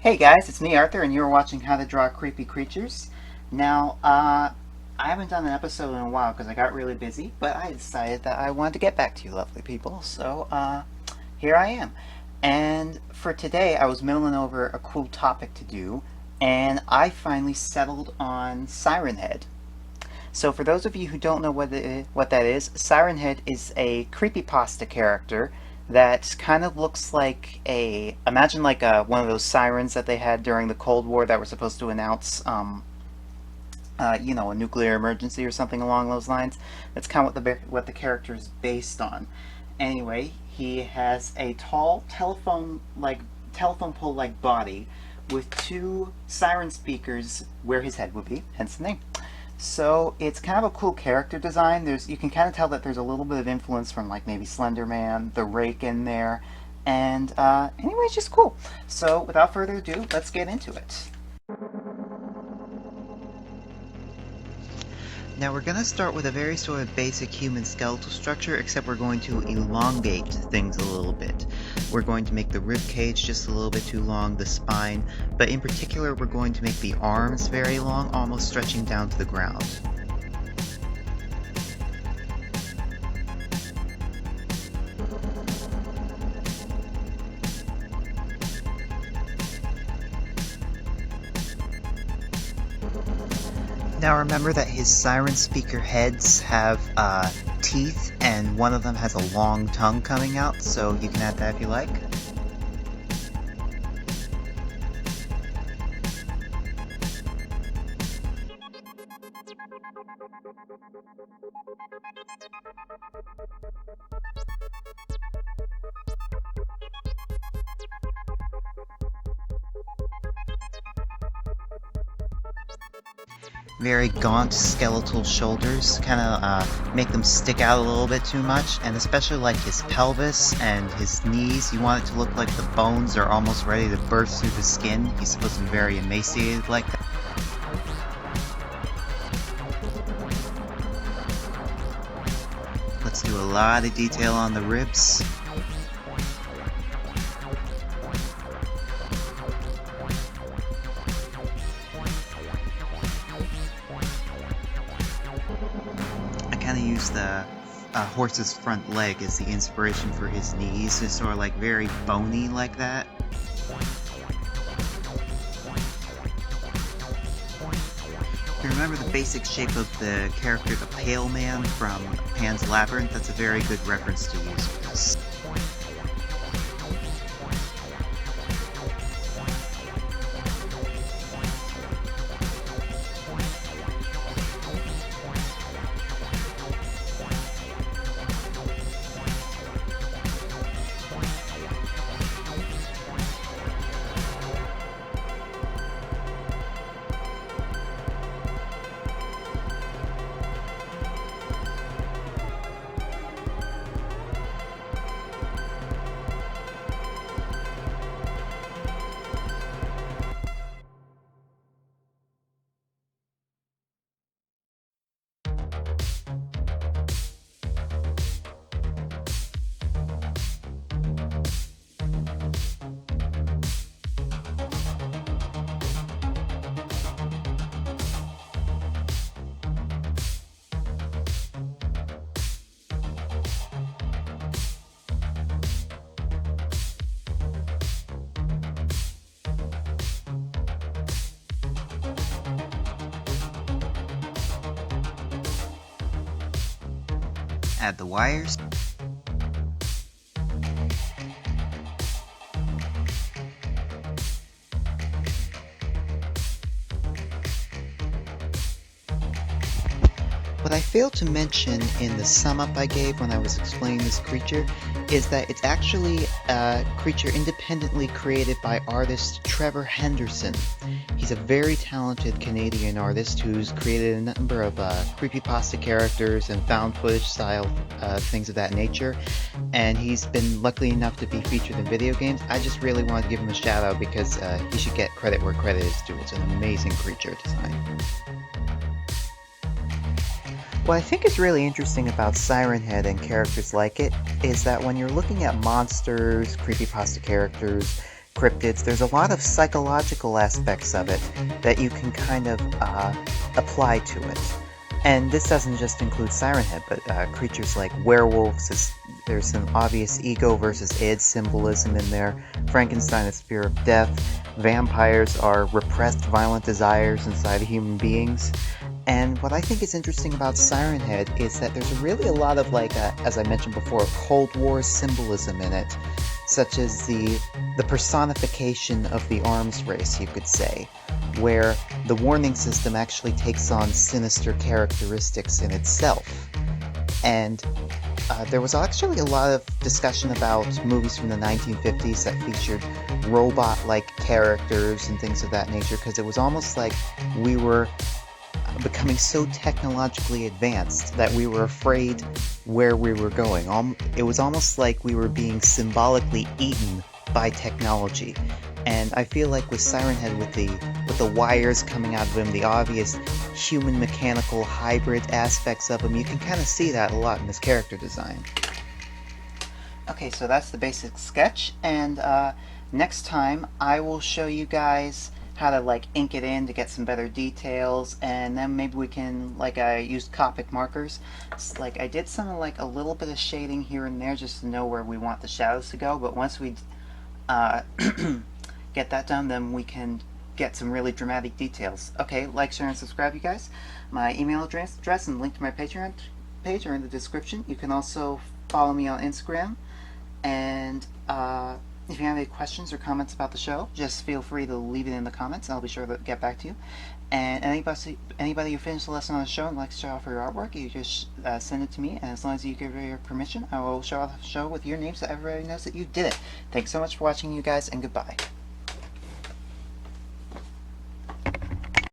Hey guys, it's me Arthur and you're watching How to Draw Creepy Creatures. Now, I haven't done an episode in a while because I got really busy, but I decided that I wanted to get back to you lovely people, so here I am. And for today I was mulling over a cool topic to do, and I finally settled on Siren Head. So for those of you who don't know what that is, Siren Head is a creepypasta character that kind of looks like imagine like one of those sirens that they had during the Cold War that were supposed to announce, a nuclear emergency or something along those lines. That's kind of what the character is based on. Anyway, he has a tall telephone pole like body with two siren speakers where his head would be, hence the name. So it's kind of a cool character design. You can kind of tell that there's a little bit of influence from like maybe Slender Man, the Rake in there, and anyway, it's just cool. So without further ado, let's get into it. Now we're going to start with a very sort of basic human skeletal structure, except we're going to elongate things a little bit. We're going to make the rib cage just a little bit too long, the spine, but in particular we're going to make the arms very long, almost stretching down to the ground. Now remember that his siren speaker heads have teeth, and one of them has a long tongue coming out, so you can add that if you like. Very gaunt skeletal shoulders, kind of make them stick out a little bit too much, and especially like his pelvis and his knees, you want it to look like the bones are almost ready to burst through the skin. He's supposed to be very emaciated like that. Let's do a lot of detail on the ribs. Use the horse's front leg as the inspiration for his knees. It's sort of like very bony like that. You remember the basic shape of the character, the Pale Man from Pan's Labyrinth? That's a very good reference to use for this. Add the wires. What I failed to mention in the sum up I gave when I was explaining this creature is that it's actually a creature independently created by artist Trevor Henderson. He's a very talented Canadian artist who's created a number of creepypasta characters and found footage style things of that nature, and he's been lucky enough to be featured in video games. I just really wanted to give him a shout out because he should get credit where credit is due. It's an amazing creature design. What I think is really interesting about Siren Head and characters like it is that when you're looking at monsters, creepypasta characters, cryptids. There's a lot of psychological aspects of it that you can kind of apply to it. And this doesn't just include Siren Head, but creatures like werewolves. There's some obvious ego versus id symbolism in there. Frankenstein, the spear of death. Vampires are repressed, violent desires inside human beings. And what I think is interesting about Siren Head is that there's really a lot of, like, as I mentioned before, Cold War symbolism in it, such as the personification of the arms race, you could say, where the warning system actually takes on sinister characteristics in itself. And there was actually a lot of discussion about movies from the 1950s that featured robot-like characters and things of that nature, because it was almost like we were becoming so technologically advanced that we were afraid where we were going. It was almost like we were being symbolically eaten by technology. And I feel like with Siren Head, with the wires coming out of him, the obvious human mechanical hybrid aspects of him, you can kind of see that a lot in his character design. Okay, so that's the basic sketch, and next time I will show you guys how to, like, ink it in to get some better details, and then maybe we can, like, I used Copic markers. It's like I did some, like, a little bit of shading here and there just to know where we want the shadows to go, but once we get that done, then we can get some really dramatic details. Okay, like, share, and subscribe, you guys. My email address and link to my Patreon page are in the description. You can also follow me on Instagram, and if you have any questions or comments about the show, just feel free to leave it in the comments, and I'll be sure to get back to you. And anybody who finished the lesson on the show and likes to show off your artwork, you just send it to me, and as long as you give your permission, I will show off the show with your name so everybody knows that you did it. Thanks so much for watching, you guys, and goodbye.